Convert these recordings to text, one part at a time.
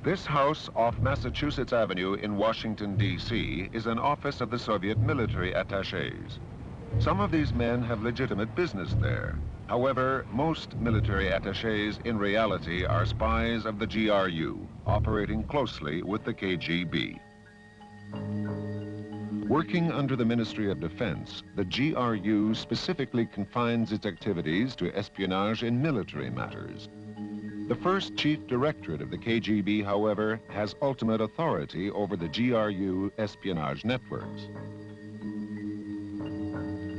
This house off Massachusetts Avenue in Washington, D.C. is an office of the Soviet military attachés. Some of these men have legitimate business there. However, most military attachés in reality are spies of the GRU, operating closely with the KGB. Working under the Ministry of Defense, the GRU specifically confines its activities to espionage in military matters. The first chief directorate of the KGB, however, has ultimate authority over the GRU espionage networks.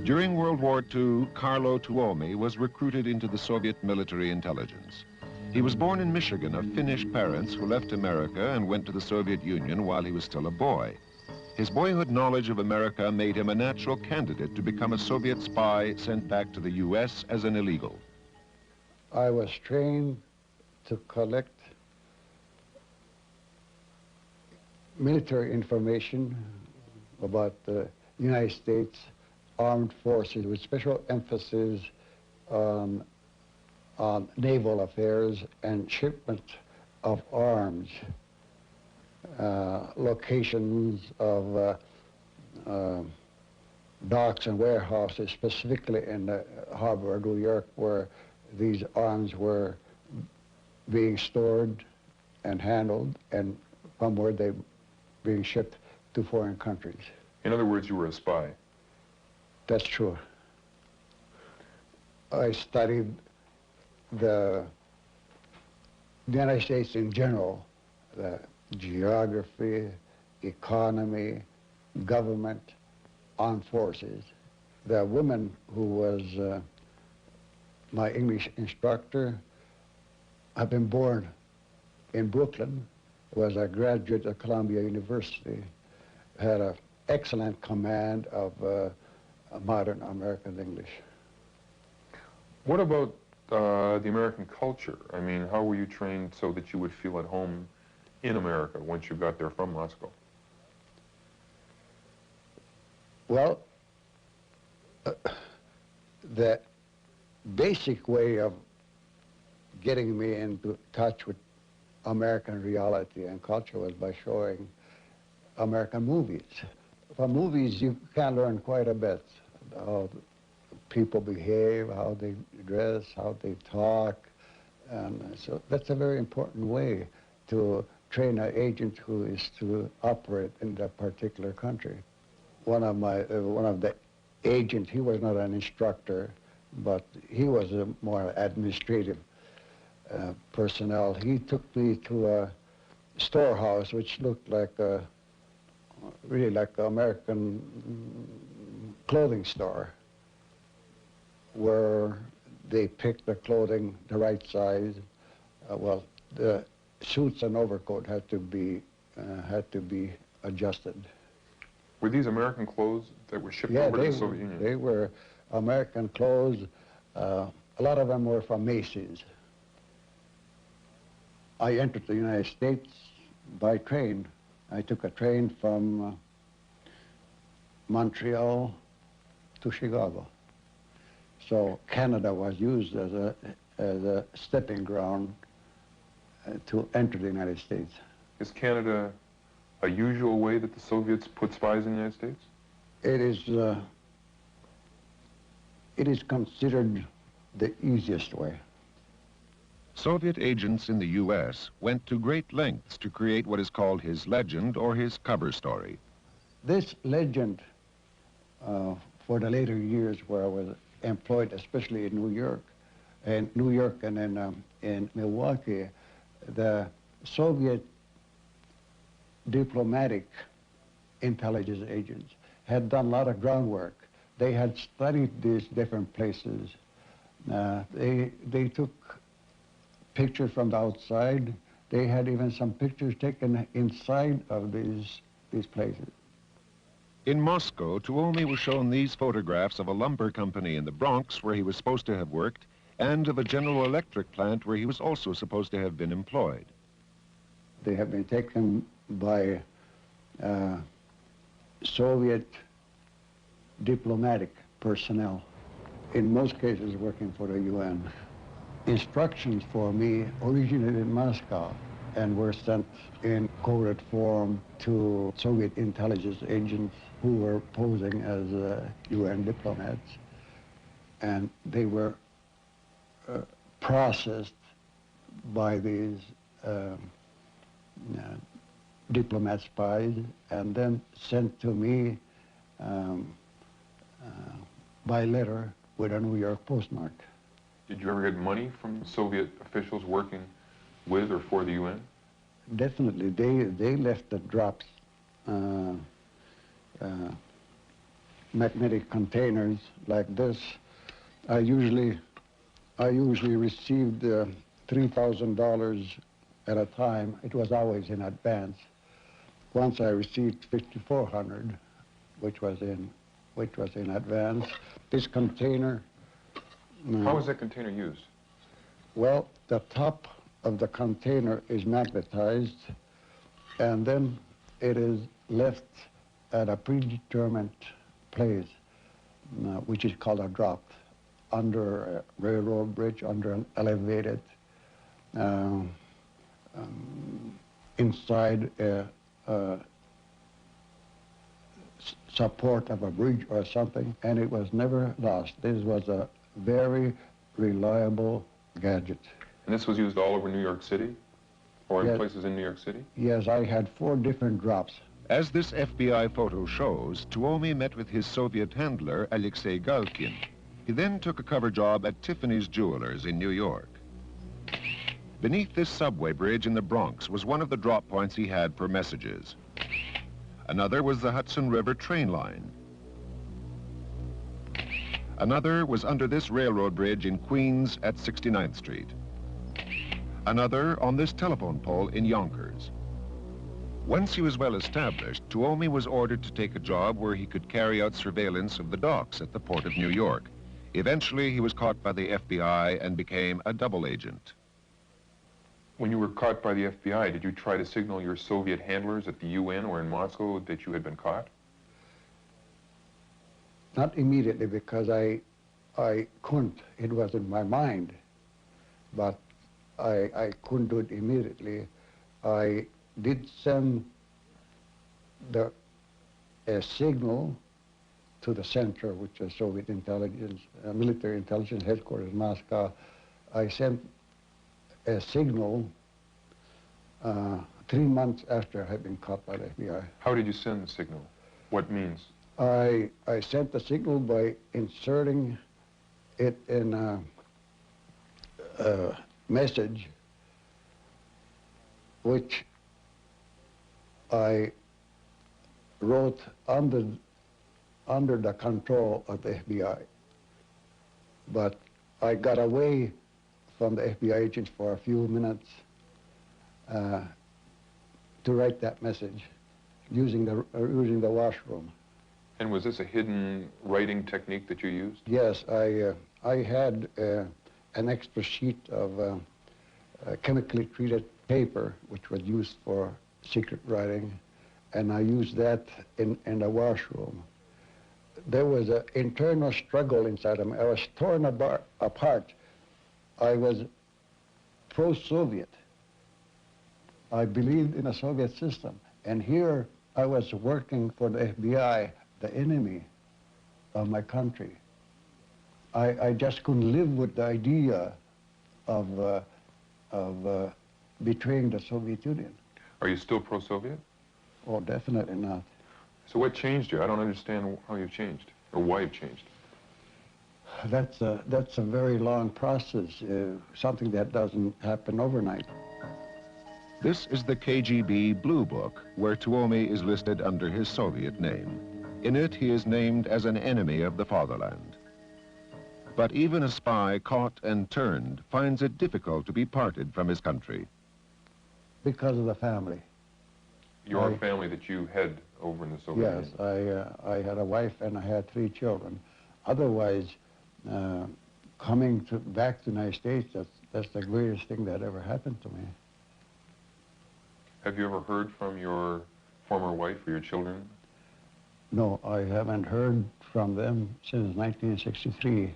During World War II, Carlo Tuomi was recruited into the Soviet military intelligence. He was born in Michigan of Finnish parents who left America and went to the Soviet Union while he was still a boy. His boyhood knowledge of America made him a natural candidate to become a Soviet spy sent back to the U.S. as an illegal. I was trained to collect military information about the United States Armed Forces with special emphasis on naval affairs and shipment of arms, locations of docks and warehouses, specifically in the harbor of New York, where these arms were being stored and handled, and from where they being shipped to foreign countries. In other words, you were a spy. That's true. I studied the United States in general, the geography, economy, government, armed forces. The woman who was my English instructor had been born in Brooklyn, was a graduate of Columbia University, had an excellent command of modern American English. What about the American culture? I mean, how were you trained so that you would feel at home in America once you got there from Moscow? Well, the basic way of getting me into touch with American reality and culture was by showing American movies. From movies, you can learn quite a bit how people behave, how they dress, how they talk. And so that's a very important way to train an agent who is to operate in that particular country. One of the agents, he was not an instructor, but he was a more administrative personnel. He took me to a storehouse which looked like really like an American clothing store, where they picked the clothing the right size. Well, the suits and overcoat had to be adjusted. Were these American clothes that were shipped over to the Soviet Union? They were American clothes. A lot of them were from Macy's. I entered the United States by train. I took a train from Montreal to Chicago. So Canada was used as a stepping ground to enter the United States. Is Canada a usual way that the Soviets put spies in the United States? It is considered the easiest way. Soviet agents in the U.S. went to great lengths to create what is called his legend or his cover story. This legend, for the later years where I was employed, especially in New York and in Milwaukee, the Soviet diplomatic intelligence agents had done a lot of groundwork. They had studied these different places. They took pictures from the outside. They had even some pictures taken inside of these places. In Moscow, Tuomi was shown these photographs of a lumber company in the Bronx where he was supposed to have worked, and of a General Electric plant where he was also supposed to have been employed. They have been taken by Soviet diplomatic personnel, in most cases working for the UN. Instructions for me originated in Moscow. and were sent in coded form to Soviet intelligence agents who were posing as UN diplomats. And they were processed by these diplomat spies and then sent to me by letter with a New York postmark. Did you ever get money from Soviet officials working with or for the UN? Definitely. They left the drops, magnetic containers like this. I usually received $3,000 at a time. It was always in advance. Once I received 5,400, which was in advance. This container. How was that container used? Well, the top of the container is magnetized, and then it is left at a predetermined place, which is called a drop, under a railroad bridge, under an elevated, inside a support of a bridge or something, and it was never lost. This was a very reliable gadget. And this was used all over New York City? Or in Yes. places in New York City? Yes, I had 4 different drops. As this FBI photo shows, Tuomi met with his Soviet handler, Alexei Galkin. He then took a cover job at Tiffany's Jewelers in New York. Beneath this subway bridge in the Bronx was one of the drop points he had for messages. Another was the Hudson River train line. Another was under this railroad bridge in Queens at 69th Street. Another on this telephone pole in Yonkers. Once he was well established, Tuomi was ordered to take a job where he could carry out surveillance of the docks at the port of New York. Eventually, he was caught by the FBI and became a double agent. When you were caught by the FBI, did you try to signal your Soviet handlers at the UN or in Moscow that you had been caught? Not immediately, because I couldn't. It was in my mind, but I couldn't do it immediately. I did send a signal to the center, which is Soviet intelligence, military intelligence headquarters in Moscow. I sent a signal 3 months after I had been caught by the FBI. How did you send the signal? What means? I sent the signal by inserting it in a message which I wrote under the control of the FBI. But I got away from the FBI agents for a few minutes to write that message using the washroom. And was this a hidden writing technique that you used? Yes, I had an extra sheet of chemically treated paper, which was used for secret writing, and I used that in the washroom. There was an internal struggle inside of me. I was torn apart. I was pro-Soviet. I believed in a Soviet system. And here I was working for the FBI, the enemy of my country. I just couldn't live with the idea of betraying the Soviet Union. Are you still pro-Soviet? Oh, definitely not. So what changed you? I don't understand how you've changed, or why you've changed. That's a very long process, something that doesn't happen overnight. This is the KGB Blue Book, where Tuomi is listed under his Soviet name. In it, he is named as an enemy of the fatherland. But even a spy caught and turned finds it difficult to be parted from his country. Because of the family. Your family that you had over in the Soviet Union? Yes, I had a wife and I had 3 children. Otherwise, coming back to the United States, that's the greatest thing that ever happened to me. Have you ever heard from your former wife or your children? No, I haven't heard from them since 1963.